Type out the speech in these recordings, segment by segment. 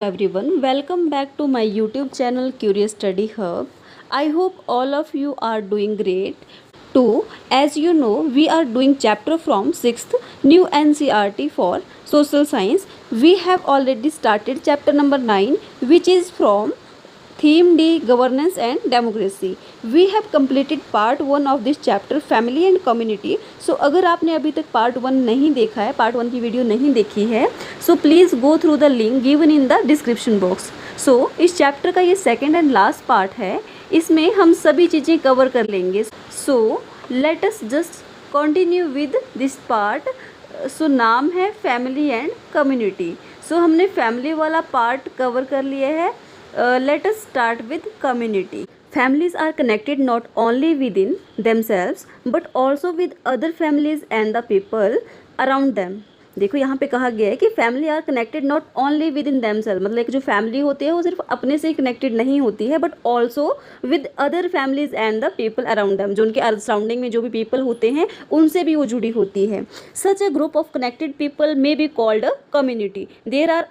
Everyone, welcome back to my YouTube channel Curious Study Hub. I hope all of you are doing great. Too, as you know, we are doing chapter from 6th new NCERT for social science. We have already started chapter number 9, which is from theme D, governance and democracy. We have completed part 1 of this chapter, family and community. So अगर आपने अभी तक part 1 नहीं देखा है, part 1 की video नहीं देखी है, so please go through the link given in the description box. So इस चैप्टर का ये सेकेंड एंड लास्ट पार्ट है, इसमें हम सभी चीज़ें कवर कर लेंगे. So let us just continue with this part. So नाम है फैमिली एंड कम्युनिटी. So हमने फैमिली वाला पार्ट कवर कर लिया है. Let us start with community. Families are connected not only within themselves but also with other families and the people around them. देखो यहाँ पे कहा गया है कि family are connected not only within themself, मतलब एक जो फैमिली होती है वो सिर्फ अपने से ही कनेक्टेड नहीं होती है but also with other families and the people around them. जो उनके सराउंडिंग में जो भी पीपल होते हैं उनसे भी वो जुड़ी होती है. Such a group of connected people may be called a community. There are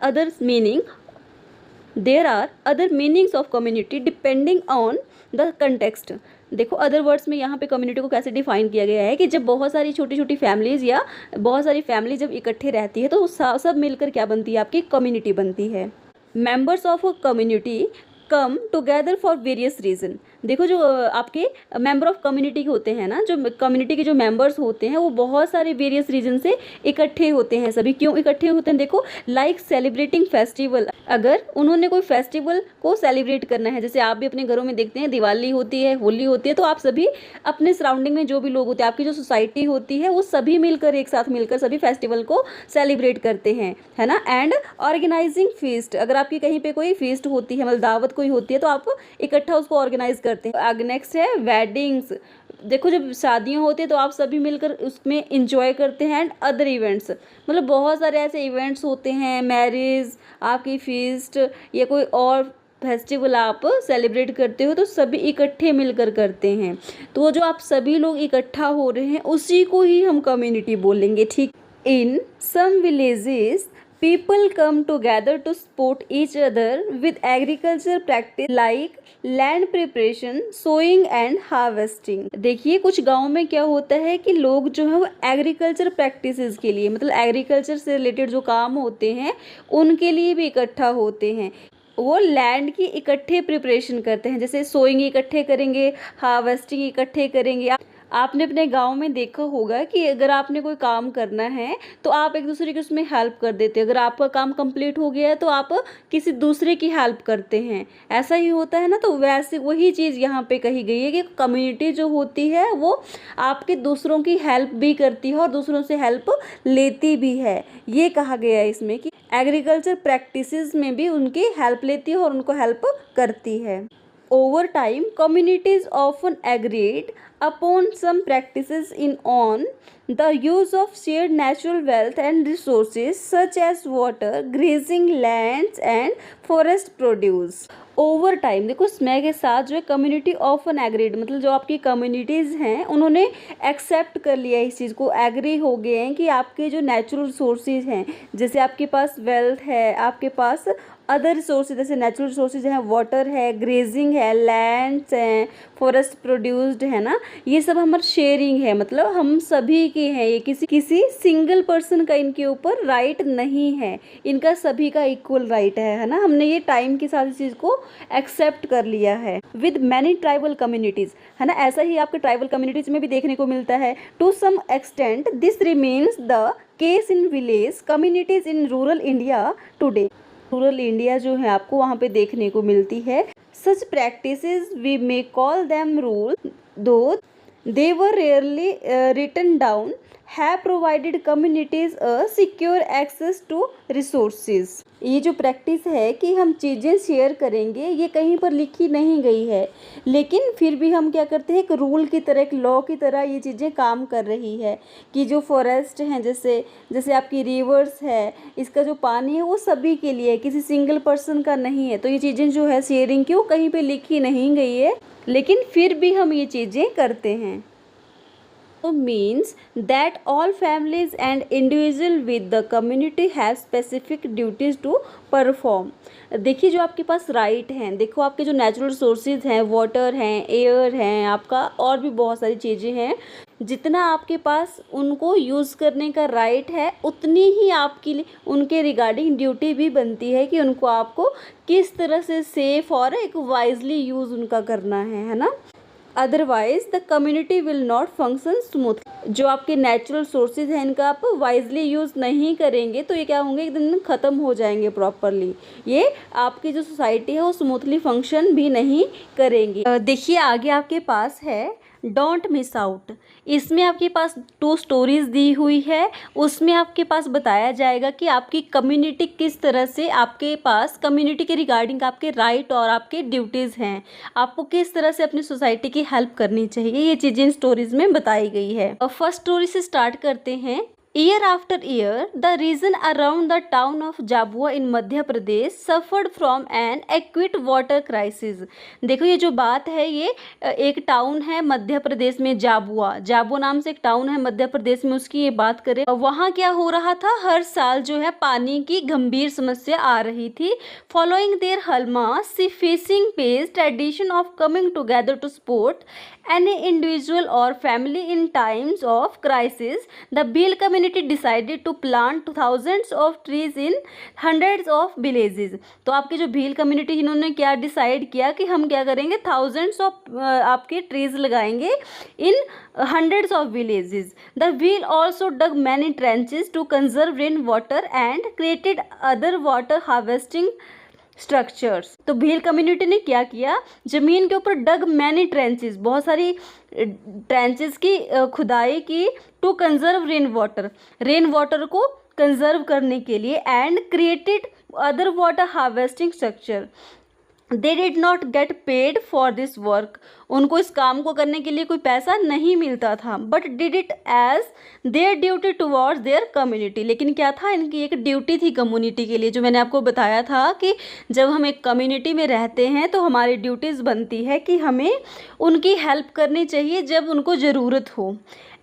other meanings of community depending on the context. देखो अदर वर्ड्स में यहाँ पे कम्युनिटी को कैसे डिफाइन किया गया है कि जब बहुत सारी छोटी छोटी फैमिलीज़ या बहुत सारी फैमिली जब इकट्ठे रहती है तो सब मिलकर क्या बनती है, आपकी कम्युनिटी बनती है. Members of a community come together for various reason. देखो जो आपके मेंबर ऑफ कम्युनिटी के होते हैं ना, जो कम्युनिटी के जो मेंबर्स होते हैं वो बहुत सारे वेरियस रीजन से इकट्ठे होते हैं. सभी क्यों इकट्ठे होते हैं, देखो लाइक सेलिब्रेटिंग फेस्टिवल. अगर उन्होंने कोई फेस्टिवल को सेलिब्रेट करना है, जैसे आप भी अपने घरों में देखते हैं दिवाली होती है, होली होती है, तो आप सभी अपने सराउंडिंग में जो भी लोग होते हैं, आपकी जो सोसाइटी होती है वो सभी मिलकर एक साथ मिलकर सभी फेस्टिवल को सेलिब्रेट करते हैं, है ना. And organising feast. अगर आपकी कहीं पे कोई फीस्ट होती है, मतलब दावत कोई होती है, तो आप इकट्ठा उसको ऑर्गेनाइज करते हैं. आगे नेक्स्ट है वेडिंग्स. देखो जब शादियाँ होती है तो आप सभी मिलकर उसमें इंजॉय करते हैं. एंड अदर इवेंट्स, मतलब बहुत सारे ऐसे इवेंट्स होते हैं, मैरिज, आपकी फीस्ट या कोई और फेस्टिवल आप सेलिब्रेट करते हो तो सभी इकट्ठे मिलकर करते हैं. तो जो आप सभी लोग इकट्ठा हो रहे हैं उसी को ही हम कम्युनिटी बोलेंगे, ठीक. In some villages people come together to support each other with agriculture practice like land preparation, sowing and harvesting. देखिए कुछ गाँव में क्या होता है कि लोग जो है वो एग्रीकल्चर प्रैक्टिसेस के लिए, मतलब एग्रीकल्चर से रिलेटेड जो काम होते हैं उनके लिए भी इकट्ठा होते हैं. वो लैंड की इकट्ठे प्रिपरेशन करते हैं, जैसे सोइंग इकट्ठे करेंगे, हार्वेस्टिंग इकट्ठे करेंगे. आपने अपने गांव में देखा होगा कि अगर आपने कोई काम करना है तो आप एक दूसरे की उसमें हेल्प कर देते हैं. अगर आपका काम कंप्लीट हो गया है तो आप किसी दूसरे की हेल्प करते हैं. ऐसा ही होता है ना. तो वैसे वही चीज़ यहाँ पे कही गई है कि कम्युनिटी जो होती है वो आपके दूसरों की हेल्प भी करती है और दूसरों से हेल्प लेती भी है. ये कहा गया है इसमें कि एग्रीकल्चर प्रैक्टिसेस में भी उनकी हेल्प लेती है और उनको हेल्प करती है. Over time, communities often agreed upon some practices in on the use of shared natural wealth and resources such as water, grazing lands and forest produce. Over time, देखो समय के साथ जो है कम्युनिटी ऑफन एग्रीड, मतलब जो आपकी communities हैं उन्होंने एक्सेप्ट कर लिया इस चीज़ को, एग्री हो गए हैं कि आपके जो नेचुरल रिसोर्सेज हैं, जैसे आपके पास वेल्थ है, आपके पास अदर रिसोर्सेज जैसे नेचुरल रिसोर्सेज हैं, वाटर है, ग्रेजिंग है, लैंड्स हैं, फॉरेस्ट प्रोड्यूस्ड है ना, ये सब हमारा शेयरिंग है, मतलब हम सभी के हैं. ये किसी सिंगल पर्सन का इनके ऊपर राइट नहीं है, इनका सभी का इक्वल राइट है ना. हमने ये टाइम के साथ इस चीज़ को एक्सेप्ट कर लिया है. विद मैनी ट्राइबल कम्युनिटीज़, है ना. ऐसा ही आपके ट्राइबल कम्युनिटीज़ में भी देखने को मिलता है. To some extent this remains the case in village communities in rural India today. Rural India जो है आपको वहाँ पे देखने को मिलती है. Such practices we may call them rule though they were rarely written down have provided communities a secure access to resources. ये जो प्रैक्टिस है कि हम चीज़ें शेयर करेंगे ये कहीं पर लिखी नहीं गई है, लेकिन फिर भी हम क्या करते हैं, एक रूल की तरह, एक लॉ की तरह ये चीज़ें काम कर रही है कि जो फॉरेस्ट हैं, जैसे जैसे आपकी रिवर्स है, इसका जो पानी है वो सभी के लिए है, किसी सिंगल पर्सन का नहीं है. तो ये चीज़ें जो है शेयरिंग की वो कहीं पर लिखी नहीं गई है, लेकिन फिर भी हम ये चीज़ें करते हैं. So means that all families and individual with the community have specific duties to perform. देखिए जो आपके पास राइट हैं, देखो आपके जो नेचुरल सोर्सेज हैं, वाटर हैं, एयर हैं, आपका और भी बहुत सारी चीज़ें हैं, जितना आपके पास उनको यूज़ करने का राइट है उतनी ही आपके लिए उनके रिगार्डिंग ड्यूटी भी बनती है कि उनको आपको किस तरह से सेफ और एक वाइजली यूज़ उनका करना है ना। Otherwise the community will not function smooth. जो आपके नेचुरल सोर्सेज हैं इनका आप वाइजली यूज़ नहीं करेंगे तो ये क्या होंगे, एक दिन ख़त्म हो जाएंगे प्रॉपरली। ये आपकी जो सोसाइटी है वो स्मूथली फंक्शन भी नहीं करेंगी। देखिए आगे आपके पास है डोंट मिस आउट। इसमें आपके पास 2 स्टोरीज दी हुई है, उसमें आपके पास बताया जाएगा कि आपकी कम्युनिटी किस तरह से, आपके पास कम्युनिटी के रिगार्डिंग आपके राइट और आपके ड्यूटीज़ हैं, आपको किस तरह से अपनी सोसाइटी की हेल्प करनी चाहिए, ये चीज़ें इन स्टोरीज में बताई गई है। फर्स्ट स्टोरी से स्टार्ट करते हैं। Year after year, the region around the town of Jabua in Madhya Pradesh suffered from an acute water crisis। देखो ये जो बात है ये एक टाउन है मध्य प्रदेश में, जाबुआ नाम से एक टाउन है मध्य प्रदेश में, उसकी ये बात करें। वहाँ क्या हो रहा था, हर साल जो है पानी की गंभीर समस्या आ रही थी। Following their Halma sea fishing page tradition of coming together to support any individual or family in times of crisis, the Bhil community decided to plant thousands of trees in hundreds of villages। तो आपकी जो Bhil community इन्होंने क्या decide किया कि हम क्या करेंगे, थाउजेंड्स ऑफ आपके ट्रीज लगाएंगे इन hundreds of villages। The Bhil also dug many trenches to conserve rain water and created other water harvesting structures. तो भील कम्युनिटी ने क्या किया, ज़मीन के ऊपर डग मैनी ट्रेंचेस, बहुत सारी ट्रेंचेस की खुदाई की, टू कंजर्व रेन वाटर को कंजर्व करने के लिए, and created other water harvesting structure. They did not get paid for this work. उनको इस काम को करने के लिए कोई पैसा नहीं मिलता था, but did it as their duty towards their community. लेकिन क्या था, इनकी एक ड्यूटी थी कम्युनिटी के लिए। जो मैंने आपको बताया था कि जब हम एक कम्युनिटी में रहते हैं तो हमारी ड्यूटीज़ बनती है कि हमें उनकी हेल्प करनी चाहिए जब उनको ज़रूरत हो।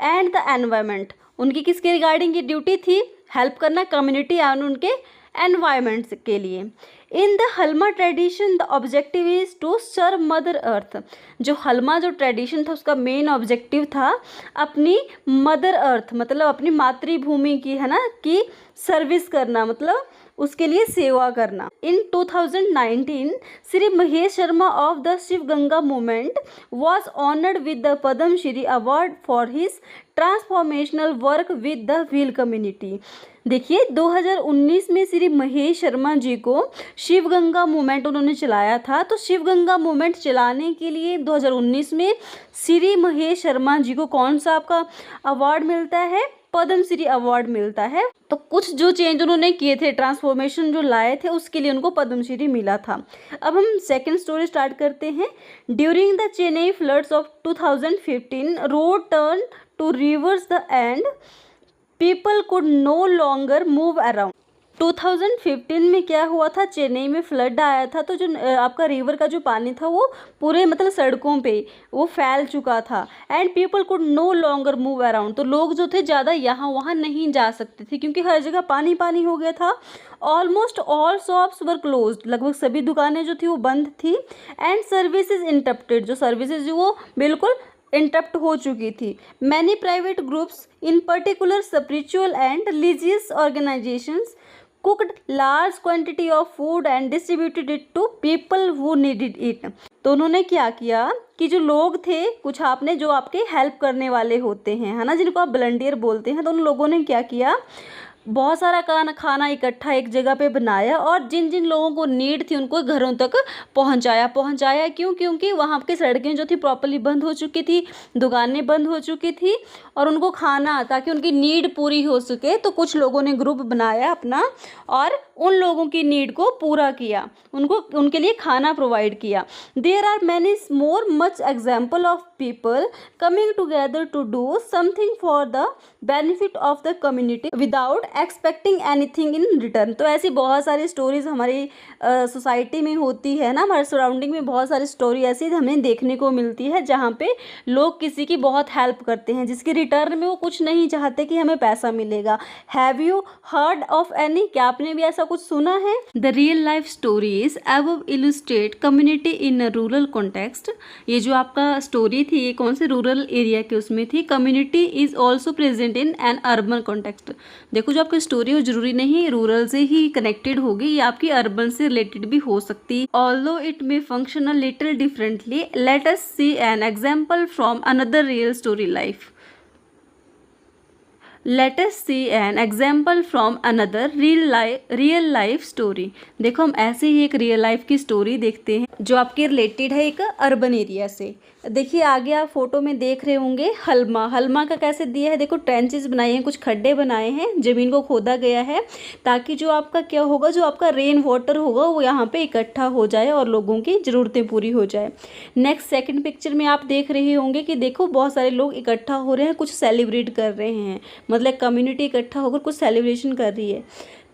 एंड द एनवायरमेंट, उनकी किसके रिगार्डिंग ये ड्यूटी थी, हेल्प करना कम्युनिटी और उनके एनवायरमेंट्स के लिए। In the Halma tradition the objective is to serve mother earth. जो हलमा जो ट्रेडिशन था उसका मेन ऑब्जेक्टिव था अपनी मदर अर्थ, मतलब अपनी मातृभूमि की, है ना, की सर्विस करना, मतलब उसके लिए सेवा करना। In 2019 Shri Mahesh Sharma of the Shiv Ganga movement was honoured with the Padma Shri award for his transformational work with the Bhil community. देखिए 2019 में श्री महेश शर्मा जी को शिव गंगा मूवमेंट उन्होंने चलाया था। तो शिव गंगा मूवमेंट चलाने के लिए 2019 में श्री महेश शर्मा जी को कौन सा आपका अवार्ड मिलता है, पद्म श्री अवार्ड मिलता है। तो कुछ जो चेंज उन्होंने किए थे, ट्रांसफॉर्मेशन जो लाए थे, उसके लिए उनको पद्म श्री मिला था। अब हम सेकंड स्टोरी स्टार्ट करते हैं। During the Chennai floods of 2015 road turn to rivers the and people could no longer move around. 2015 में क्या हुआ था, चेन्नई में फ्लड आया था। तो जो आपका रिवर का जो पानी था वो पूरे मतलब सड़कों पे वो फैल चुका था। And people could no longer move around, तो लोग जो थे ज़्यादा यहाँ वहाँ नहीं जा सकते थे क्योंकि हर जगह पानी पानी हो गया था। ऑलमोस्ट ऑल शॉप्स वर क्लोज्ड, लगभग सभी दुकानें जो थी वो बंद थी। एंड सर्विसेज इंटरप्टेड, जो सर्विसेज जो वो बिल्कुल इंटरप्ट हो चुकी थी। Many private groups in particular spiritual and religious organisations cooked large quantity of food and distributed it to people who needed it। तो उन्होंने क्या किया कि जो लोग थे, कुछ आपने जो आपके हेल्प करने वाले होते हैं, है ना, जिनको आप वॉलंटियर बोलते हैं, तो उन लोगों ने क्या किया, बहुत सारा खाना इकट्ठा एक जगह पे बनाया और जिन जिन लोगों को नीड थी उनको घरों तक पहुंचाया। क्यों? क्योंकि वहाँ की सड़कें जो थी प्रॉपर्ली बंद हो चुकी थी, दुकानें बंद हो चुकी थी और उनको खाना, ताकि उनकी नीड पूरी हो सके, तो कुछ लोगों ने ग्रुप बनाया अपना और उन लोगों की नीड को पूरा किया, उनको उनके लिए खाना प्रोवाइड किया। There are many more much example of people coming together to do something for the benefit of the community without expecting anything in return. तो ऐसी बहुत सारी स्टोरीज हमारी सोसाइटी में होती है ना, हमारे सराउंडिंग में बहुत सारी स्टोरी ऐसी हमें देखने को मिलती है जहाँ पे लोग किसी की बहुत हेल्प करते हैं जिसके रिटर्न में वो कुछ नहीं चाहते कि हमें पैसा मिलेगा। Have you heard of any, क्या आपने भी ऐसा कुछ सुना है? The real life stories above illustrate community in a rural context. ये जो आपका स्टोरी थी ये कौन से रूरल एरिया के उसमें थी? Community is also present in an urban context. देखो जो आपकी स्टोरी हो जरूरी नहीं रूरल से ही कनेक्टेड होगी, ये आपकी अर्बन से रिलेटेड भी हो सकती है। Although it may function a little differently, let us see an example from another real story life. Let us see an example from another real life story। देखो हम ऐसे ही एक रियल लाइफ की स्टोरी देखते हैं जो आपके रिलेटेड है एक अर्बन एरिया से। देखिए आगे आप फोटो में देख रहे होंगे हलमा। हलमा का कैसे दिया है, देखो ट्रेंचेस बनाए हैं, कुछ खड्डे बनाए हैं, ज़मीन को खोदा गया है ताकि जो आपका क्या होगा, जो आपका रेन वाटर होगा वो यहाँ पे इकट्ठा हो जाए और लोगों की ज़रूरतें पूरी हो जाए। नेक्स्ट सेकंड पिक्चर में आप देख रहे होंगे कि देखो बहुत सारे लोग इकट्ठा हो रहे हैं, कुछ सेलिब्रेट कर रहे हैं, मतलब कम्युनिटी इकट्ठा होकर कुछ सेलिब्रेशन कर रही है।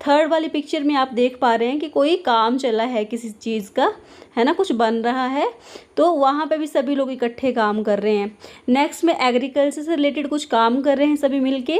थर्ड वाली पिक्चर में आप देख पा रहे हैं कि कोई काम चला है किसी चीज़ का, है ना, कुछ बन रहा है तो वहाँ पे भी सभी लोग इकट्ठे काम कर रहे हैं। नेक्स्ट में एग्रीकल्चर से रिलेटेड कुछ काम कर रहे हैं सभी मिलके,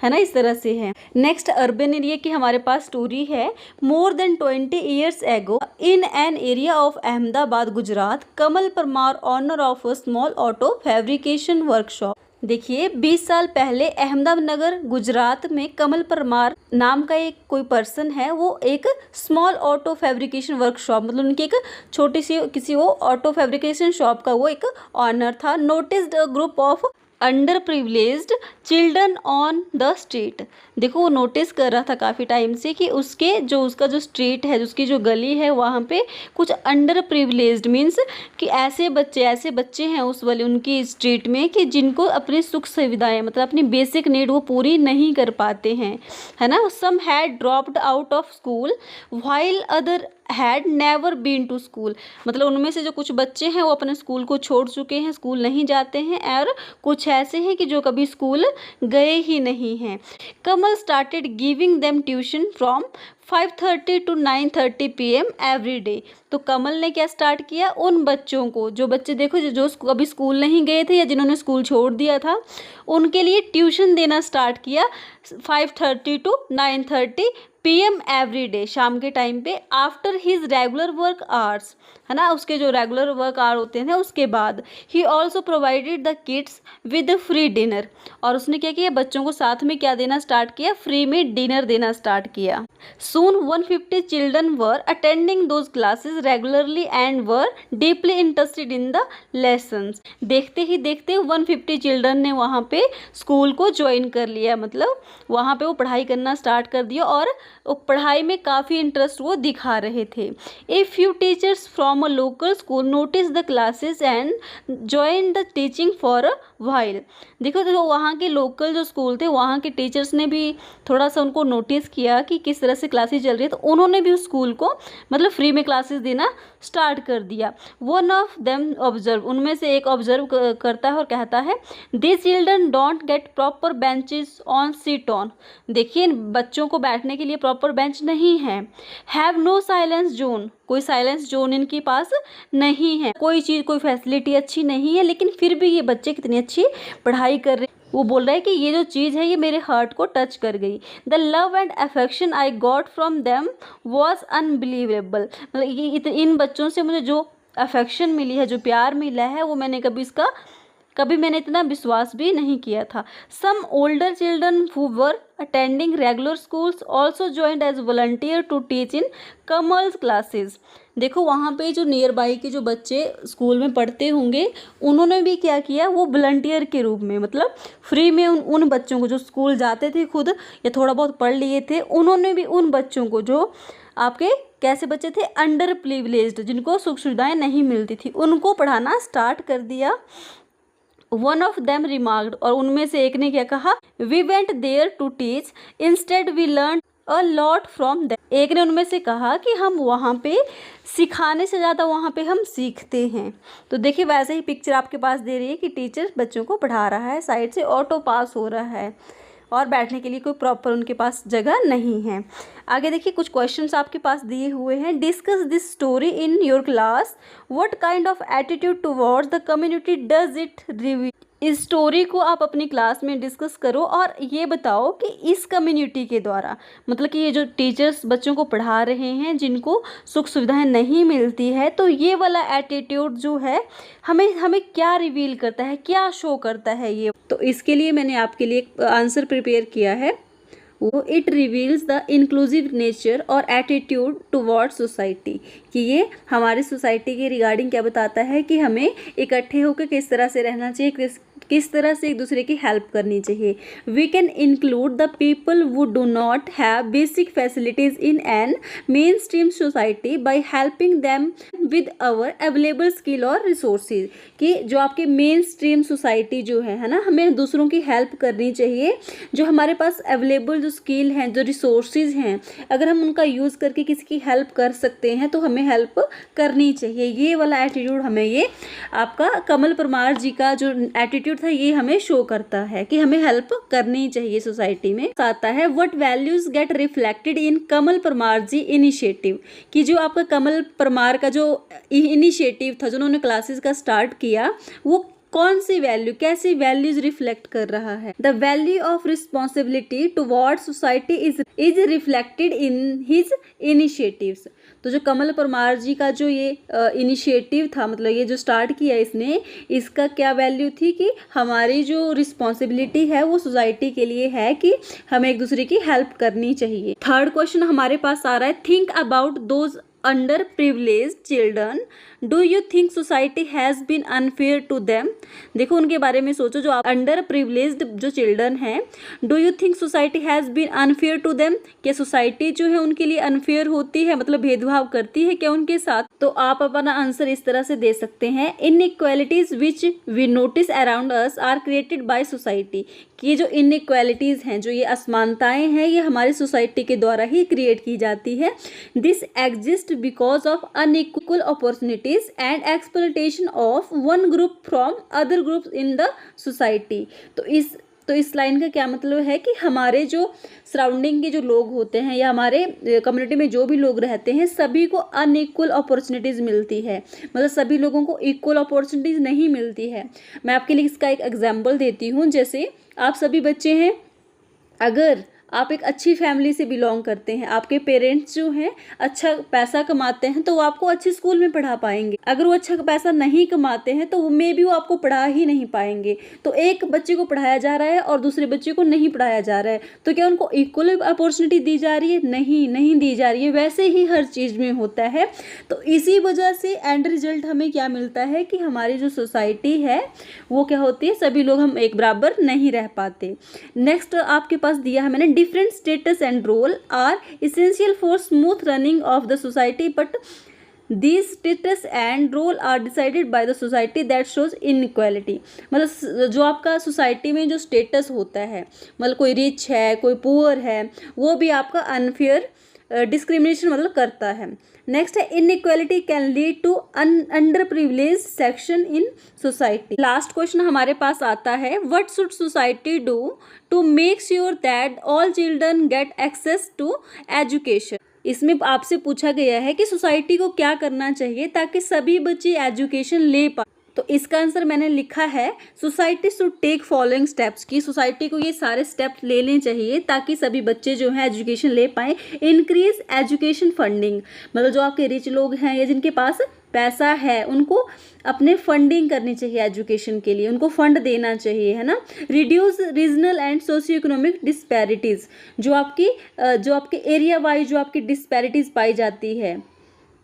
है ना, इस तरह से है। नेक्स्ट अर्बन एरिया की हमारे पास स्टोरी है। More than 20 years ago in an area of Ahmedabad Gujarat, Kamal Parmar owner of a small auto fabrication workshop. देखिए 20 साल पहले अहमदानगर गुजरात में कमल परमार नाम का एक कोई पर्सन है, वो एक स्मॉल ऑटो फैब्रिकेशन वर्कशॉप, मतलब उनकी एक छोटी सी किसी वो ऑटो फैब्रिकेशन शॉप का वो एक ऑनर था। Noticed a group of under privileged children on the street. देखो वो नोटिस कर रहा था काफ़ी टाइम से कि उसका जो स्ट्रीट है, उसकी जो गली है वहाँ पे कुछ अंडर प्रिविलेज्ड मीन्स कि ऐसे बच्चे हैं उस वाले उनकी स्ट्रीट में कि जिनको अपनी सुख सुविधाएं मतलब अपनी बेसिक नीड वो पूरी नहीं कर पाते हैं, है ना। Some had dropped out of school while other had never been to school. मतलब उनमें से जो कुछ बच्चे हैं वो अपने स्कूल को छोड़ चुके हैं, स्कूल नहीं जाते हैं, और कुछ ऐसे हैं कि जो कभी स्कूल गए ही नहीं हैं। Kamal started giving them tuition from 5:30 to 9:30 PM every day. तो कमल ने क्या स्टार्ट किया, उन बच्चों को, जो बच्चे देखो जो कभी स्कूल नहीं गए थे या जिन्होंने स्कूल छोड़ दिया था, उनके लिए ट्यूशन देना स्टार्ट किया 5:30 to 9:30 PM एवरी डे, शाम के टाइम पे, after his regular work hours, है ना, उसके जो रेगुलर वर्क आवर होते हैं उसके बाद। He also provided the kids with free dinner. और उसने क्या किया, बच्चों को साथ में क्या देना स्टार्ट किया, फ्री में डिनर देना स्टार्ट किया। Soon 150 children were attending those classes regularly and were deeply interested in the lessons। देखते ही देखते 150 चिल्ड्रन ने वहाँ पे स्कूल को ज्वाइन कर लिया, मतलब वहाँ पे वो पढ़ाई करना स्टार्ट कर दिया और पढ़ाई में काफ़ी इंटरेस्ट वो दिखा रहे थे। A few teachers from a local school notice the classes and join the teaching for a while. देखो तो वहाँ के लोकल जो स्कूल थे वहाँ के टीचर्स ने भी थोड़ा सा उनको नोटिस किया कि किस तरह से क्लासेस चल रही है, तो उन्होंने भी उस स्कूल को मतलब फ्री में क्लासेस देना स्टार्ट कर दिया। वन ऑफ देम ऑब्जर्व, उनमें से एक ऑब्जर्व करता है और कहता है, this children don't get proper benches on seat on. देखिए बच्चों को बैठने के लिए प्रॉपर बेंच नहीं है। हैव नो साइलेंस जोन, कोई साइलेंस जोन इनके पास नहीं है, कोई चीज़ कोई फैसिलिटी अच्छी नहीं है, लेकिन फिर भी ये बच्चे कितनी अच्छी पढ़ाई कर रहे हैं। वो बोल रहा है कि ये जो चीज़ है ये मेरे हार्ट को टच कर गई। The love and affection I got from them was unbelievable. मतलब ये इन बच्चों से मुझे जो अफेक्शन मिली है, जो प्यार मिला है, वो कभी मैंने इतना विश्वास भी नहीं किया था। Some older children who were attending regular schools also joined as volunteer to teach in Kamal's classes. देखो वहाँ पे जो नियर बाई के जो बच्चे स्कूल में पढ़ते होंगे उन्होंने भी क्या किया, वो वॉलंटियर के रूप में मतलब फ्री में उन बच्चों को जो स्कूल जाते थे खुद या थोड़ा बहुत पढ़ लिए थे, उन्होंने भी उन बच्चों को जो आपके कैसे बच्चे थे, अंडर प्रिविलेज्ड, जिनको सुख सुविधाएँ नहीं मिलती थी, उनको पढ़ाना स्टार्ट कर दिया। वन ऑफ देम रिमार्क्ड, और उनमें से एक ने क्या कहा, we went there to teach instead we learn a lot from them. एक ने उनमें से कहा कि हम वहाँ पे सिखाने से ज़्यादा वहाँ पे हम सीखते हैं। तो देखिए वैसे ही पिक्चर आपके पास दे रही है कि टीचर बच्चों को पढ़ा रहा है, साइड से ऑटो पास हो रहा है, और बैठने के लिए कोई प्रॉपर उनके पास जगह नहीं है। आगे देखिए कुछ क्वेश्चंस आपके पास दिए हुए हैं। Discuss this story in your class, what kind of attitude towards the community does it reveal. इस स्टोरी को आप अपनी क्लास में डिस्कस करो और ये बताओ कि इस कम्युनिटी के द्वारा, मतलब कि ये जो टीचर्स बच्चों को पढ़ा रहे हैं जिनको सुख सुविधाएं नहीं मिलती है, तो ये वाला एटीट्यूड जो है हमें हमें क्या रिवील करता है, क्या शो करता है ये। तो इसके लिए मैंने आपके लिए एक आंसर प्रिपेयर किया है, वो it reveals the inclusive nature और एटीट्यूड टुवर्ड सोसाइटी, कि ये हमारी सोसाइटी के रिगार्डिंग क्या बताता है कि हमें इकट्ठे होकर किस तरह से रहना चाहिए, किस तरह से एक दूसरे की हेल्प करनी चाहिए। We can include the people who do not have basic facilities in an mainstream society by helping them with our available skill और रिसोर्सेज, कि जो आपके मेन स्ट्रीम सोसाइटी जो है ना, हमें दूसरों की हेल्प करनी चाहिए। जो हमारे पास अवेलेबल जो स्किल हैं, जो रिसोर्सेज हैं, अगर हम उनका यूज़ करके किसी की हेल्प कर सकते हैं तो हमें हेल्प करनी चाहिए। ये वाला एटीट्यूड हमें, ये आपका कमल परमार जी का जो एटीट्यूड था, ये हमें शो करता है कि हमें हेल्प करनी चाहिए सोसाइटी में। आता है what values get reflected in Kamal Parmar ji initiative, कि जो आपका कमल परमार का जो इनिशिएटिव था, जो उन्होंने क्लासेस का स्टार्ट किया, वो कौन सी वैल्यू, कैसी वैल्यूज रिफ्लेक्ट कर रहा है। The value of responsibility toward society is reflected in his initiatives. तो जो कमल परमार जी का जो ये इनिशिएटिव था, मतलब ये जो स्टार्ट किया इसने, इसका क्या वैल्यू थी कि हमारी जो रिस्पॉन्सिबिलिटी है वो सोसाइटी के लिए है कि हमें एक दूसरे की हेल्प करनी चाहिए। थर्ड क्वेश्चन हमारे पास आ रहा है, think about those underprivileged children, do you think society has been unfair to them. देखो उनके बारे में सोचो, जो अंडर प्रिविलेज्ड जो चिल्ड्रन हैं, do you think society has been unfair to them, क्या सोसाइटी जो है उनके लिए अनफेयर होती है, मतलब भेदभाव करती है क्या उनके साथ। तो आप अपना आंसर इस तरह से दे सकते हैं, inequalities which we notice around us are created by society, कि ये जो इनइक्वालिटीज हैं, जो ये असमानताएं हैं, ये हमारी सोसाइटी के द्वारा ही क्रिएट की जाती है। This exist because of unequal opportunities and exploitation of one group from other groups in the society. तो इस लाइन का क्या मतलब है कि हमारे जो सराउंडिंग के जो लोग होते हैं या हमारे कम्युनिटी में जो भी लोग रहते हैं, सभी को अनइक्वल अपॉर्चुनिटीज़ मिलती है, मतलब सभी लोगों को इक्वल अपॉर्चुनिटीज़ नहीं मिलती है। मैं आपके लिए इसका एक एग्जांपल देती हूँ। जैसे आप सभी बच्चे हैं, अगर आप एक अच्छी फैमिली से बिलोंग करते हैं, आपके पेरेंट्स जो हैं अच्छा पैसा कमाते हैं, तो वो आपको अच्छे स्कूल में पढ़ा पाएंगे। अगर वो अच्छा पैसा नहीं कमाते हैं तो मे भी वो आपको पढ़ा ही नहीं पाएंगे। तो एक बच्चे को पढ़ाया जा रहा है और दूसरे बच्चे को नहीं पढ़ाया जा रहा है, तो क्या उनको इक्वल अपॉर्चुनिटी दी जा रही है? नहीं दी जा रही है। वैसे ही हर चीज़ में होता है। तो इसी वजह से एंड रिजल्ट हमें क्या मिलता है कि हमारी जो सोसाइटी है वो क्या होती है, सभी लोग हम एक बराबर नहीं रह पाते। नेक्स्ट आपके पास दिया है मैंने, different status and role are essential for smooth running of the society, but these status and role are decided by the society that shows inequality। मतलब जो आपका सोसाइटी में जो स्टेटस होता है, मतलब कोई रिच है कोई पुअर है, वो भी आपका अनफेयर डिस्क्रिमिनेशन मतलब करता है। नेक्स्ट है, inequality can lead to under privilege section in society. Last question हमारे पास आता है, what should society do to make sure that all children get access to education. इसमें आपसे पूछा गया है कि सोसाइटी को क्या करना चाहिए ताकि सभी बच्चे एजुकेशन ले पाए। तो इसका आंसर मैंने लिखा है, society should take following steps, की सोसाइटी को ये सारे स्टेप्स लेने चाहिए ताकि सभी बच्चे जो हैं एजुकेशन ले पाएँ। इंक्रीज एजुकेशन फंडिंग, मतलब जो आपके रिच लोग हैं या जिनके पास पैसा है उनको अपने फंडिंग करनी चाहिए एजुकेशन के लिए, उनको फंड देना चाहिए, है ना। Reduce regional and socio economic disparities, जो आपके एरिया वाइज जो आपकी डिस्पैरिटीज़ पाई जाती है,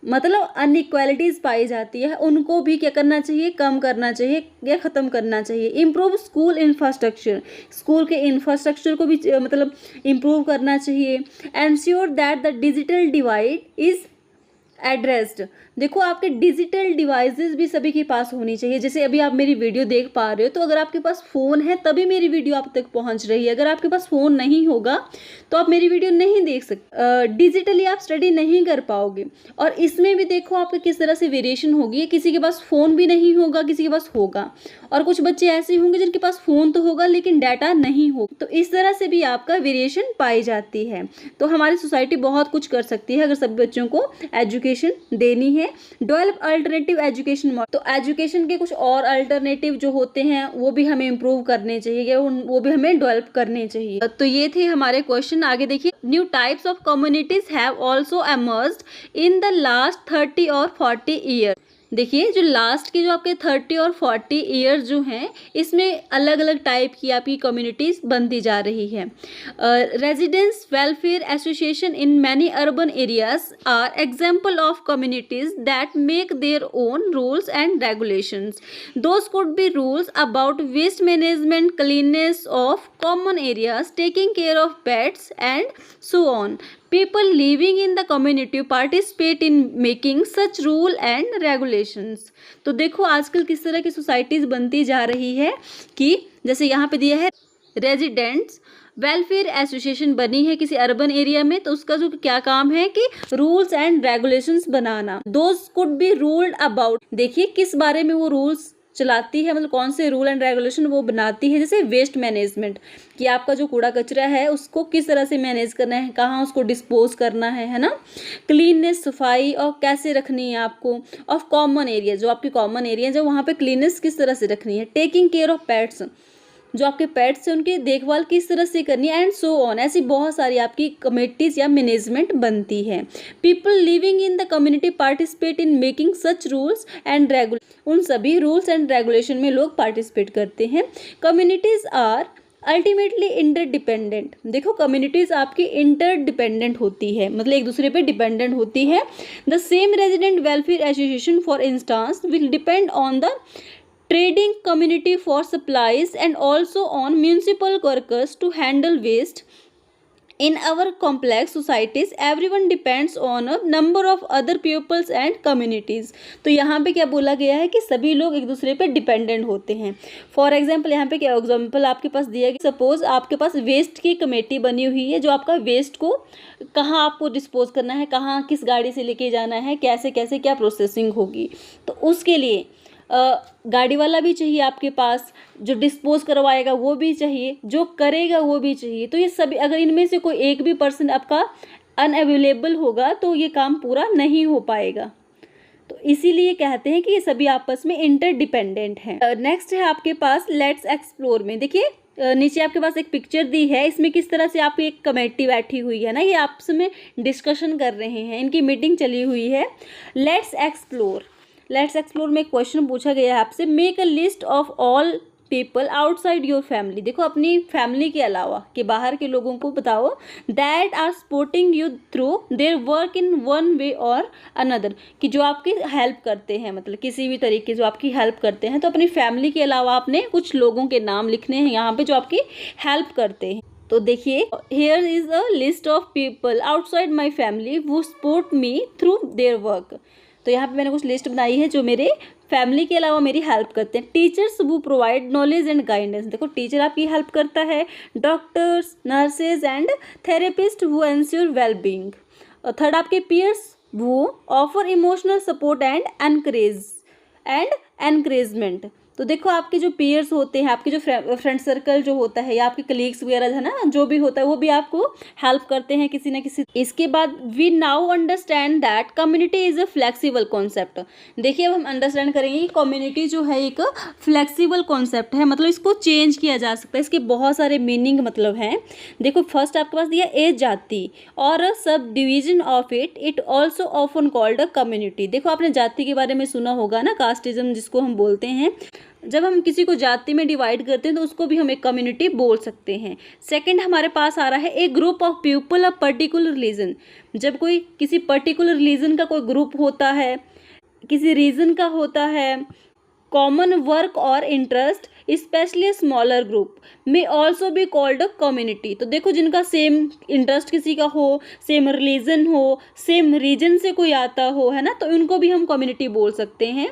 मतलब अनइक्वालिटीज़ पाई जाती है, उनको भी क्या करना चाहिए, कम करना चाहिए या ख़त्म करना चाहिए। इम्प्रूव स्कूल इंफ्रास्ट्रक्चर, स्कूल के इंफ्रास्ट्रक्चर को भी मतलब इम्प्रूव करना चाहिए। Ensure that the digital divide is addressed. देखो आपके डिजिटल डिवाइसेस भी सभी के पास होनी चाहिए। जैसे अभी आप मेरी वीडियो देख पा रहे हो, तो अगर आपके पास फ़ोन है तभी मेरी वीडियो आप तक पहुंच रही है। अगर आपके पास फ़ोन नहीं होगा तो आप मेरी वीडियो नहीं देख सकते, डिजिटली आप स्टडी नहीं कर पाओगे। और इसमें भी देखो आपका किस तरह से वेरिएशन होगी, किसी के पास फ़ोन भी नहीं होगा, किसी के पास होगा, और कुछ बच्चे ऐसे होंगे जिनके पास फ़ोन तो होगा लेकिन डाटा नहीं होगा। तो इस तरह से भी आपका वेरिएशन पाई जाती है। तो हमारी सोसाइटी बहुत कुछ कर सकती है अगर सभी बच्चों को एजुकेशन देनी है। डेवलप अल्टरनेटिव एजुकेशन मॉडल, तो एजुकेशन के कुछ और अल्टरनेटिव जो होते हैं वो भी हमें इम्प्रूव करने चाहिए, वो भी हमें डेवलप करने चाहिए। तो ये थे हमारे क्वेश्चन। आगे देखिए, new types of communities have also emerged in the last 30 और 40 ईयर। देखिए जो लास्ट के जो आपके 30 और 40 ईयर्स जो हैं, इसमें अलग अलग टाइप की आपकी कम्युनिटीज़ बनती जा रही है। Residence welfare association in many urban areas are example of communities that make their own rules and regulations. Those could be rules about waste management, cleanness of common areas, taking care of pets and so on. People living in the community participate in making such rule and regulations. तो देखो आजकल किस तरह की societies बनती जा रही है कि जैसे यहाँ पे दिया है रेजिडेंट्स वेलफेयर एसोसिएशन बनी है किसी अर्बन एरिया में, तो उसका जो क्या काम है कि rules and regulations banana. Those could be ruled about, देखिए किस बारे में वो रूल्स चलाती है, मतलब कौन से रूल एंड रेगुलेशन वो बनाती है। जैसे वेस्ट मैनेजमेंट, कि आपका जो कूड़ा कचरा है उसको किस तरह से मैनेज करना है, कहाँ उसको डिस्पोज करना है ना। क्लीननेस, सफाई और कैसे रखनी है आपको। ऑफ कॉमन एरिया, जो आपकी कॉमन एरिया है, जो वहाँ पे क्लीननेस किस तरह से रखनी है। टेकिंग केयर ऑफ पेट्स, जो आपके पेट्स हैं उनकी देखभाल किस तरह से करनी है, एंड सो ऑन। ऐसी बहुत सारी आपकी कमेटीज या मैनेजमेंट बनती है। People living in the community participate in making such rules and उन सभी रूल्स एंड रेगुलेशन में लोग पार्टिसिपेट करते हैं। Communities are ultimately interdependent. देखो कम्युनिटीज आपकी इंटरडिपेंडेंट होती है, मतलब एक दूसरे पे डिपेंडेंट होती है। The same resident welfare association for instance will depend on the trading community for supplies and also on municipal workers to handle waste. In our complex societies, everyone depends on a number of other peoples and communities. तो यहाँ पे क्या बोला गया है कि सभी लोग एक दूसरे पे डिपेंडेंट होते हैं। फॉर एग्जाम्पल, यहाँ पे क्या एग्जाम्पल आपके पास दिया है कि सपोज आपके पास वेस्ट की कमेटी बनी हुई है, जो आपका वेस्ट को कहाँ आपको डिस्पोज करना है, कहाँ किस गाड़ी से लेके जाना है, कैसे कैसे क्या प्रोसेसिंग होगी। तो उसके लिए गाड़ी वाला भी चाहिए आपके पास, जो डिस्पोज करवाएगा वो भी चाहिए, जो करेगा वो भी चाहिए। तो ये सभी, अगर इनमें से कोई एक भी पर्सन आपका अनअवेलेबल होगा तो ये काम पूरा नहीं हो पाएगा। तो इसीलिए कहते हैं कि ये सभी आपस में इंटरडिपेंडेंट हैं। नेक्स्ट है आपके पास लेट्स एक्सप्लोर में। देखिए नीचे आपके पास एक पिक्चर दी है, इसमें किस तरह से आपकी एक कमेटी बैठी हुई है ना, ये आपस में डिस्कशन कर रहे हैं, इनकी मीटिंग चली हुई है। लेट्स एक्सप्लोर में क्वेश्चन पूछा गया है आपसे, make a list of all people outside your family. देखो अपनी फैमिली के अलावा के बाहर के लोगों को बताओ, that are supporting you through their work in one way और अनदर, कि जो आपकी हेल्प करते हैं, मतलब किसी भी तरीके जो आपकी हेल्प करते हैं। तो अपनी फैमिली के अलावा आपने कुछ लोगों के नाम लिखने हैं यहाँ पे जो आपकी हेल्प करते हैं। तो देखिए here is a list of people outside my family who support me through their work. तो यहाँ पे मैंने कुछ लिस्ट बनाई है जो मेरे फैमिली के अलावा मेरी हेल्प करते हैं। टीचर्स वो प्रोवाइड नॉलेज एंड गाइडेंस, देखो टीचर आपकी हेल्प करता है। डॉक्टर्स, नर्सेज एंड थेरेपिस्ट वो एंश्योर वेलबींग। और थर्ड आपके पीयर्स वो offer emotional support and encouragement. तो देखो आपके जो पीयर्स होते हैं, आपके जो फ्रेंड सर्कल जो होता है या आपके कलीग्स वगैरह है ना, जो भी होता है वो भी आपको हेल्प करते हैं किसी न किसी। इसके बाद we now understand that community is a flexible concept. देखिए अब हम अंडरस्टैंड करेंगे कि कम्युनिटी जो है एक फ्लेक्सिबल कॉन्सेप्ट है, मतलब इसको चेंज किया जा सकता है। इसके बहुत सारे मीनिंग मतलब हैं। देखो फर्स्ट आपके पास दिया ए जाति और sub division of it also often called a community. देखो आपने जाति के बारे में सुना होगा ना, कास्टिज्म जिसको हम बोलते हैं। जब हम किसी को जाति में डिवाइड करते हैं तो उसको भी हम एक कम्युनिटी बोल सकते हैं। सेकंड हमारे पास आ रहा है a group of people of particular region. जब कोई किसी पर्टिकुलर रीजन का कोई ग्रुप होता है, किसी रीजन का होता है, कॉमन वर्क और interest specially a smaller group may also be called a community. तो देखो जिनका सेम इंटरेस्ट किसी का हो, सेम रिलीजन हो, सेम रीजन से कोई आता हो, है ना, तो उनको भी हम कम्युनिटी बोल सकते हैं।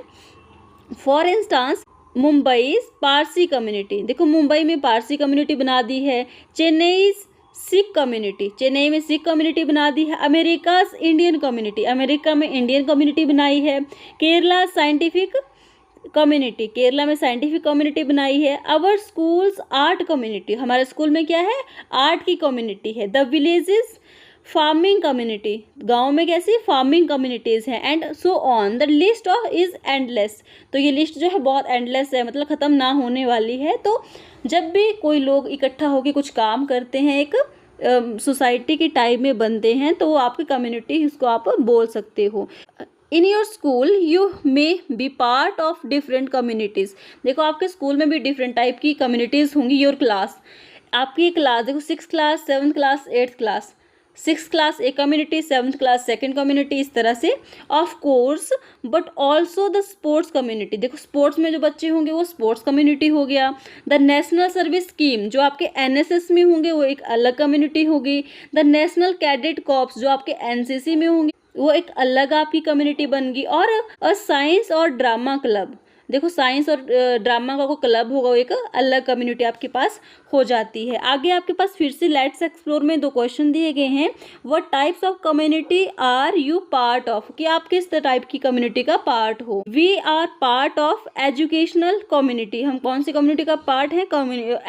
For instance Mumbai Parsi community, देखो मुंबई में पारसी कम्युनिटी बना दी है। चेन्नई सिख कम्युनिटी, चेन्नई में सिख कम्युनिटी बना दी है। अमेरिका इंडियन कम्युनिटी, अमेरिका में इंडियन कम्युनिटी बनाई है। केरला साइंटिफिक कम्युनिटी, केरला में साइंटिफिक कम्युनिटी बनाई है। अवर स्कूल्स आर्ट कम्युनिटी, हमारे स्कूल में क्या है, आर्ट की कम्युनिटी है। द विलेजेस फार्मिंग कम्युनिटी, गांव में कैसी फार्मिंग कम्युनिटीज हैं, and so on the list of is endless. तो ये लिस्ट जो है बहुत एंडलेस है, मतलब ख़त्म ना होने वाली है। तो जब भी कोई लोग इकट्ठा होकर कुछ काम करते हैं, एक सोसाइटी की टाइप में बनते हैं, तो वो आपकी कम्युनिटी, इसको आप बोल सकते हो। In your school you may be part of different communities, देखो आपके स्कूल में भी डिफरेंट टाइप की कम्युनिटीज़ होंगी। योर क्लास, आपकी क्लास देखो 6th class, 7th class, 8th class, 6th class एक community, 7th class second community, इस तरह से। Of course but also the sports community, देखो स्पोर्ट्स में जो बच्चे होंगे वो स्पोर्ट्स कम्युनिटी हो गया। द नेशनल सर्विस स्कीम, जो आपके एनएसएस में होंगे वो एक अलग कम्युनिटी होगी। द नेशनल कैडेट कॉर्प्स, जो आपके एनसीसी में होंगे वो एक अलग आपकी कम्युनिटी बन गई। और अ साइंस और ड्रामा क्लब, देखो साइंस और ड्रामा का कोई क्लब होगा, वो एक अलग कम्युनिटी आपके पास हो जाती है। आगे आपके पास फिर से लेट्स एक्सप्लोर में 2 क्वेश्चन दिए गए हैं। What types of community are you part of, कि आप किस टाइप की कम्युनिटी का पार्ट हो। We are part of educational community, हम कौन सी कम्युनिटी का पार्ट है,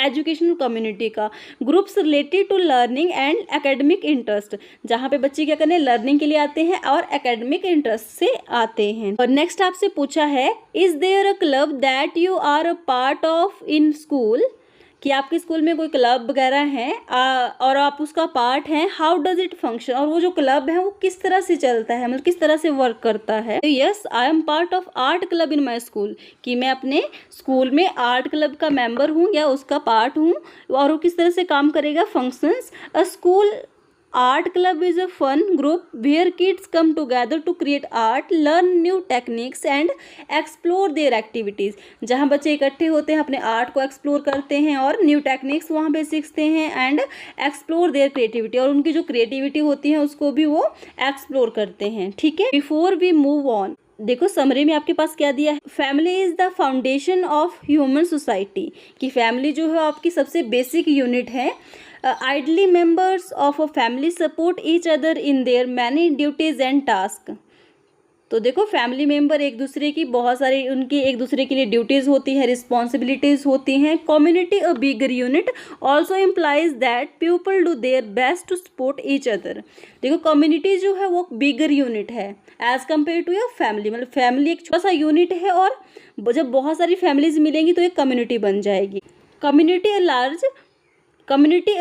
एजुकेशनल कम्युनिटी का। Groups related to learning and academic interest, जहाँ पे बच्चे क्या करने, लर्निंग के लिए आते हैं और एकेडमिक इंटरेस्ट से आते हैं। और नेक्स्ट आपसे पूछा है, is there a club that you are a part of in school, कि आपके स्कूल में कोई क्लब वगैरह है और आप उसका पार्ट हैं। हाउ डज इट फंक्शन, और वो जो क्लब है वो किस तरह से चलता है, मतलब किस तरह से वर्क करता है। Yes I am part of art club in my school, कि मैं अपने स्कूल में आर्ट क्लब का मेंबर हूँ या उसका पार्ट हूँ। और वो किस तरह से काम करेगा, functions. A school art club is a fun group where kids come together to create art, learn new techniques and explore their activities, जहाँ बच्चे इकट्ठे होते हैं अपने आर्ट को एक्सप्लोर करते हैं और न्यू टेक्निक्स वहाँ पे सीखते हैं, एंड एक्सप्लोर देयर क्रिएटिविटी, और उनकी जो क्रिएटिविटी होती है उसको भी वो एक्सप्लोर करते हैं। ठीक है, बिफोर वी मूव ऑन, देखो समरी में आपके पास क्या दिया है, family is the foundation of human society, कि फैमिली जो है आपकी सबसे बेसिक यूनिट है। Ideally members of a family support each other in their many duties and task. तो देखो फैमिली मेंबर एक दूसरे की बहुत सारी, उनकी एक दूसरे के लिए ड्यूटीज़ होती है, रिस्पॉन्सिबिलिटीज़ होती हैं। Community a bigger unit also implies that people do their best to support each other. देखो कम्युनिटी जो है वो बिगर यूनिट है as compare to your family, मतलब फैमिली एक छोटा सा यूनिट है और जब बहुत सारी फैमिलीज मिलेंगी तो एक कम्युनिटी बन जाएगी। Community a large community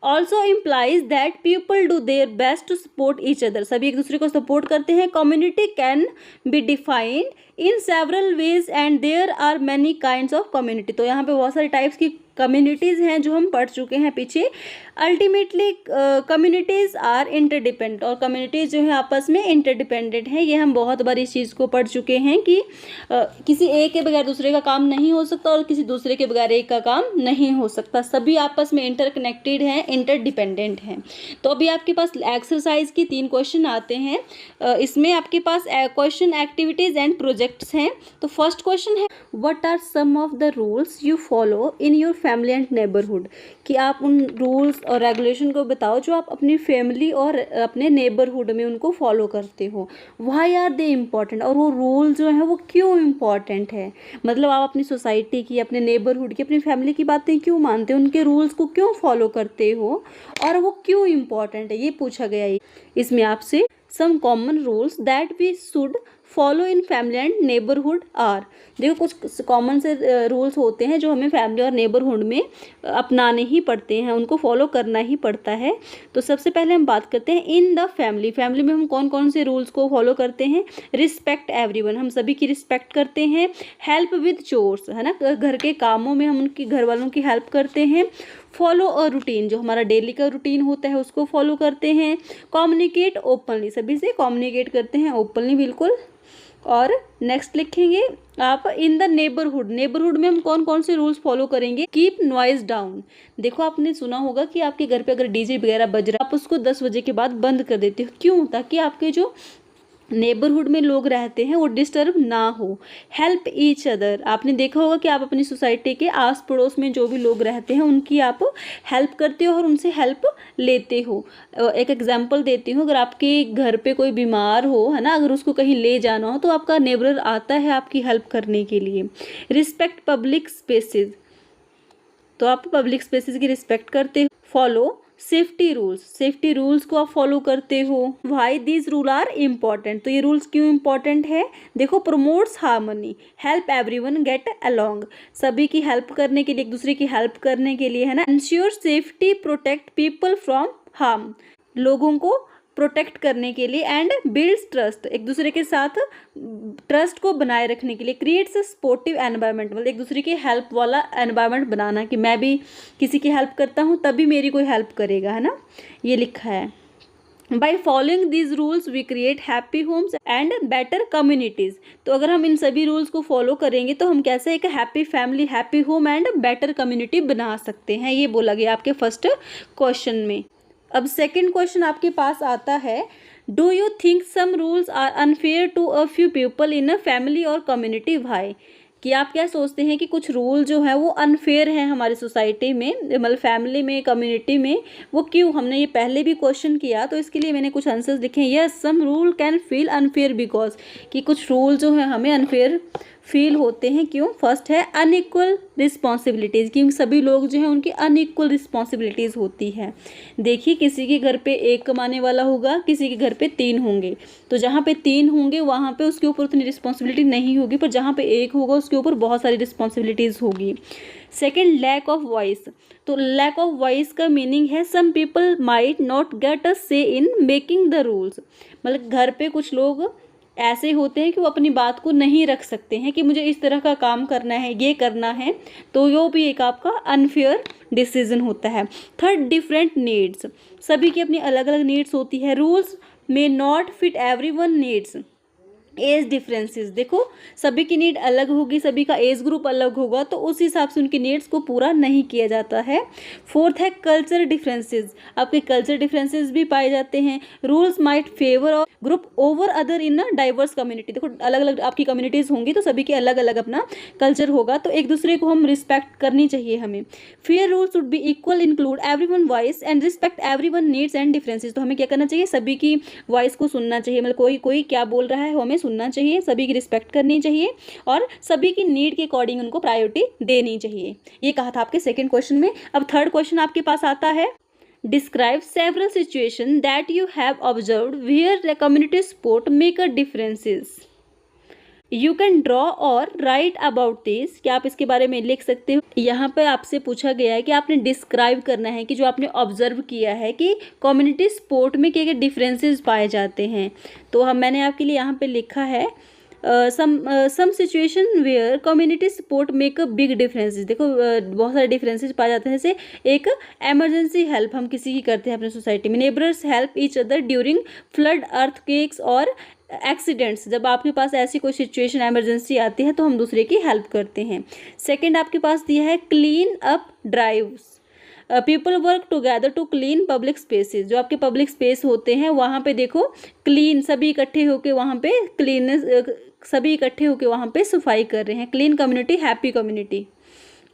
also implies that people do their best to support each other, सभी एक दूसरे को सपोर्ट करते हैं। Community can be defined in several ways and there are many kinds of community. तो यहाँ पे बहुत सारे टाइप्स की कम्युनिटीज़ हैं जो हम पढ़ चुके हैं पीछे। अल्टीमेटली कम्युनिटीज़ आर इंटरडिपेंडेंट, और कम्युनिटीज़ जो है आपस में इंटरडिपेंडेंट हैं। ये हम बहुत बार इस चीज़ को पढ़ चुके हैं कि किसी एक के बगैर दूसरे का काम नहीं हो सकता और किसी दूसरे के बगैर एक का काम नहीं हो सकता, सभी आपस में इंटरकनेक्टेड हैं, इंटरडिपेंडेंट हैं। तो अभी आपके पास एक्सरसाइज की 3 क्वेश्चन आते हैं। इसमें आपके पास क्वेश्चन एक्टिविटीज़ एंड प्रोजेक्ट्स हैं। तो फर्स्ट क्वेश्चन है, what are some of the rules you follow in your family and neighbourhood, कि आप उन रूल्स और रेगुलेशन को बताओ जो आप अपनी फैमिली और अपने नेबरहुड में उनको फॉलो करते हो। व्हाई आर दे इम्पॉर्टेंट, और वो रूल जो है वो क्यों इम्पॉर्टेंट है, मतलब आप अपनी सोसाइटी की, अपने नेबरहुड की, अपनी फैमिली की बातें क्यों मानते हो, उनके रूल्स को क्यों फॉलो करते हो और वो क्यों इम्पॉर्टेंट है, ये पूछा गया है। इसमें आपसे some common rules that we should follow in family and neighbourhood are, देखो कुछ कॉमन से रूल्स होते हैं जो हमें फैमिली और नेबरहुड में अपनाने ही पड़ते हैं, उनको फॉलो करना ही पड़ता है। तो सबसे पहले हम बात करते हैं इन द फैमिली, फैमिली में हम कौन कौन से रूल्स को फॉलो करते हैं। रिस्पेक्ट एवरीवन, हम सभी की रिस्पेक्ट करते हैं। हेल्प विद चोर्स, है ना, घर के कामों में हम उनकी घर वालों की हेल्प करते हैं। फॉलो अ रूटीन, जो हमारा डेली का रूटीन होता है उसको फॉलो करते हैं। कम्युनिकेट ओपनली, सभी से कम्युनिकेट करते हैं ओपनली, बिल्कुल। और नेक्स्ट लिखेंगे आप इन द नेबरहुड। नेबरहुड में हम कौन कौन से रूल्स फॉलो करेंगे? Keep noise down. देखो आपने सुना होगा कि आपके घर पे अगर डीजे वगैरह बज रहा है, आप उसको 10 बजे के बाद बंद कर देते हो। क्यों? ताकि आपके जो नेबरहुड में लोग रहते हैं वो डिस्टर्ब ना हो। Help each other. आपने देखा होगा कि आप अपनी सोसाइटी के आस पड़ोस में जो भी लोग रहते हैं उनकी आप हेल्प करते हो और उनसे हेल्प लेते हो। एक एग्जांपल देती हूँ, अगर आपके घर पे कोई बीमार हो, है ना, अगर उसको कहीं ले जाना हो तो आपका नेबर आता है आपकी हेल्प करने के लिए। रिस्पेक्ट पब्लिक स्पेसेस, तो आप पब्लिक स्पेसेस की रिस्पेक्ट करते हो। Follow safety rules, safety rules को आप फॉलो करते हो। Why these rule are important, तो ये रूल्स क्यों इम्पॉर्टेंट है? देखो, promotes harmony, help everyone get along, सभी की हेल्प करने के लिए, एक दूसरे की हेल्प करने के लिए, है ना। Ensure safety, protect people from harm, लोगों को प्रोटेक्ट करने के लिए। एंड बिल्ड्स ट्रस्ट, एक दूसरे के साथ ट्रस्ट को बनाए रखने के लिए। क्रिएट्स अ सपोर्टिव एनवायरनमेंट, मतलब एक दूसरे की हेल्प वाला एनवायरनमेंट बनाना कि मैं भी किसी की हेल्प करता हूँ तभी मेरी कोई हेल्प करेगा, है ना, ये लिखा है। By following these rules we create happy homes and better communities, तो अगर हम इन सभी रूल्स को फॉलो करेंगे तो हम कैसे एक happy family, happy home and better community बना सकते हैं, ये बोला गया आपके फर्स्ट क्वेश्चन में। अब सेकंड क्वेश्चन आपके पास आता है, do you think some rules are unfair to a few people in a family और कम्युनिटी? वाई, कि आप क्या सोचते हैं कि कुछ रूल जो है वो अनफेयर हैं हमारी सोसाइटी में, मतलब फैमिली में, कम्युनिटी में, वो क्यों? हमने ये पहले भी क्वेश्चन किया तो इसके लिए मैंने कुछ आंसर्स लिखे हैं। Yes, sum rule can feel unfair because, कि कुछ रूल जो है हमें अनफेयर फील होते हैं। क्यों? फर्स्ट है अनइक्वल रिस्पॉन्सिबिलिटीज़, क्योंकि सभी लोग जो हैं उनकी अनइक्वल रिस्पॉन्सिबिलिटीज़ होती है। देखिए, किसी के घर पे एक कमाने वाला होगा, किसी के घर पे 3 होंगे, तो जहाँ पे 3 होंगे वहाँ पे उसके ऊपर उतनी रिस्पॉन्सिबिलिटी नहीं होगी, पर जहाँ पे एक होगा उसके ऊपर बहुत सारी रिस्पॉन्सिबिलिटीज़ होगी। सेकेंड, लैक ऑफ वॉइस, तो लैक ऑफ वॉइस का मीनिंग है some people might not get a say in making the rules, मतलब घर पे कुछ लोग ऐसे होते हैं कि वो अपनी बात को नहीं रख सकते हैं कि मुझे इस तरह का काम करना है, ये करना है, तो वो भी एक आपका अनफेयर डिसीजन होता है। थर्ड, डिफरेंट नीड्स, सभी की अपनी अलग अलग नीड्स होती है। Rules may not fit everyone needs. As differences, देखो सभी की नीड अलग होगी, सभी का एज ग्रुप अलग होगा, तो उस हिसाब से उनकी नीड्स को पूरा नहीं किया जाता है। फोर्थ है कल्चर डिफरेंसेस, आपके कल्चर डिफरेंसेस भी पाए जाते हैं। रूल्स माइट फेवर और group over other in a diverse community, देखो अलग अलग आपकी कम्युनिटीज़ होंगी तो सभी के अलग अलग अपना कल्चर होगा, तो एक दूसरे को हम रिस्पेक्ट करनी चाहिए हमें। Fair rules would be equal, include everyone voice and respect everyone needs and differences, तो हमें क्या करना चाहिए? सभी की वॉइस को सुनना चाहिए, मतलब कोई कोई क्या बोल रहा है हमें सुनना चाहिए, सभी की रिस्पेक्ट करनी चाहिए और सभी की नीड के अकॉर्डिंग उनको प्रायोरिटी देनी चाहिए। ये कहा था आपके सेकंड क्वेश्चन में। अब थर्ड क्वेश्चन आपके पास आता है, describe several situation that you have observed where community support make a differences. You can draw और राइट अबाउट दिस, क्या आप इसके बारे में लिख सकते हो। यहाँ पे आपसे पूछा गया है कि आपने डिस्क्राइब करना है कि जो आपने ऑब्जर्व किया है कि कम्युनिटी सपोर्ट में क्या क्या डिफरेंसेस पाए जाते हैं। तो मैंने आपके लिए यहाँ पे लिखा है some situation where community support make a big differences. देखो बहुत सारे डिफरेंसेस पाए जाते हैं, जैसे एक एमरजेंसी हेल्प हम किसी की करते हैं अपने सोसाइटी में। Neighbours help each other during flood, earthquakes और एक्सीडेंट्स, जब आपके पास ऐसी कोई सिचुएशन इमरजेंसी आती है तो हम दूसरे की हेल्प करते हैं। सेकंड आपके पास दिया है clean up drives, people work together to clean public spaces, जो आपके पब्लिक स्पेस होते हैं वहाँ पे देखो क्लीन, सभी इकट्ठे होकर वहाँ पे क्लीननेस, सभी इकट्ठे होकर वहाँ पे सफाई कर रहे हैं। Clean community, happy community.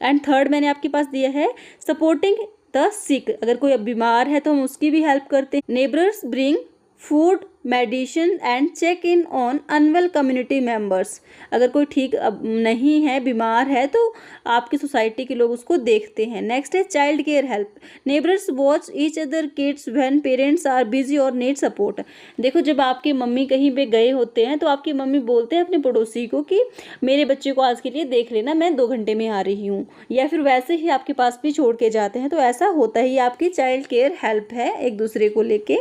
And third मैंने आपके पास दिया है सपोर्टिंग द सिक, अगर कोई बीमार है तो हम उसकी भी हेल्प करते हैं। Neighbours bring food, medicine and check in on unwell community members, अगर कोई ठीक नहीं है, बीमार है, तो आपकी सोसाइटी के लोग उसको देखते हैं। नेक्स्ट है child care help, neighbours watch each other kids when parents are busy और नीड सपोर्ट। देखो जब आपकी मम्मी कहीं पे गए होते हैं तो आपकी मम्मी बोलते हैं अपने पड़ोसी को कि मेरे बच्चे को आज के लिए देख लेना, मैं 2 घंटे में आ रही हूँ, या फिर वैसे ही आपके पास भी छोड़ के जाते हैं, तो ऐसा होता ही आपकी चाइल्ड केयर हेल्प है एक दूसरे को लेके।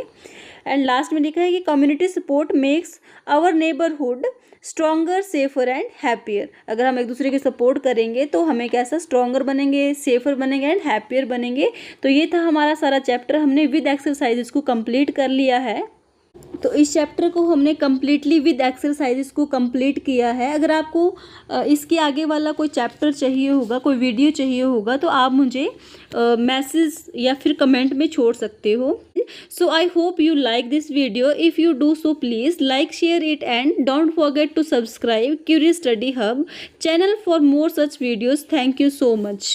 एंड लास्ट में लिखा है कि community support makes our neighbourhood stronger, safer and happier, अगर हम एक दूसरे की सपोर्ट करेंगे तो हमें कैसा स्ट्रॉन्गर बनेंगे, सेफर बनेंगे एंड हैप्पियर बनेंगे। तो ये था हमारा सारा चैप्टर, हमने विद एक्सरसाइजेस को कंप्लीट कर लिया है। तो इस चैप्टर को हमने कम्प्लीटली विद एक्सरसाइजेस को कंप्लीट किया है। अगर आपको इसके आगे वाला कोई चैप्टर चाहिए होगा, कोई वीडियो चाहिए होगा, तो आप मुझे मैसेज या फिर कमेंट में छोड़ सकते हो। So I hope you like this video. If you do so please like, share it and don't forget to subscribe Curious Study Hub channel for more such videos. Thank you so much.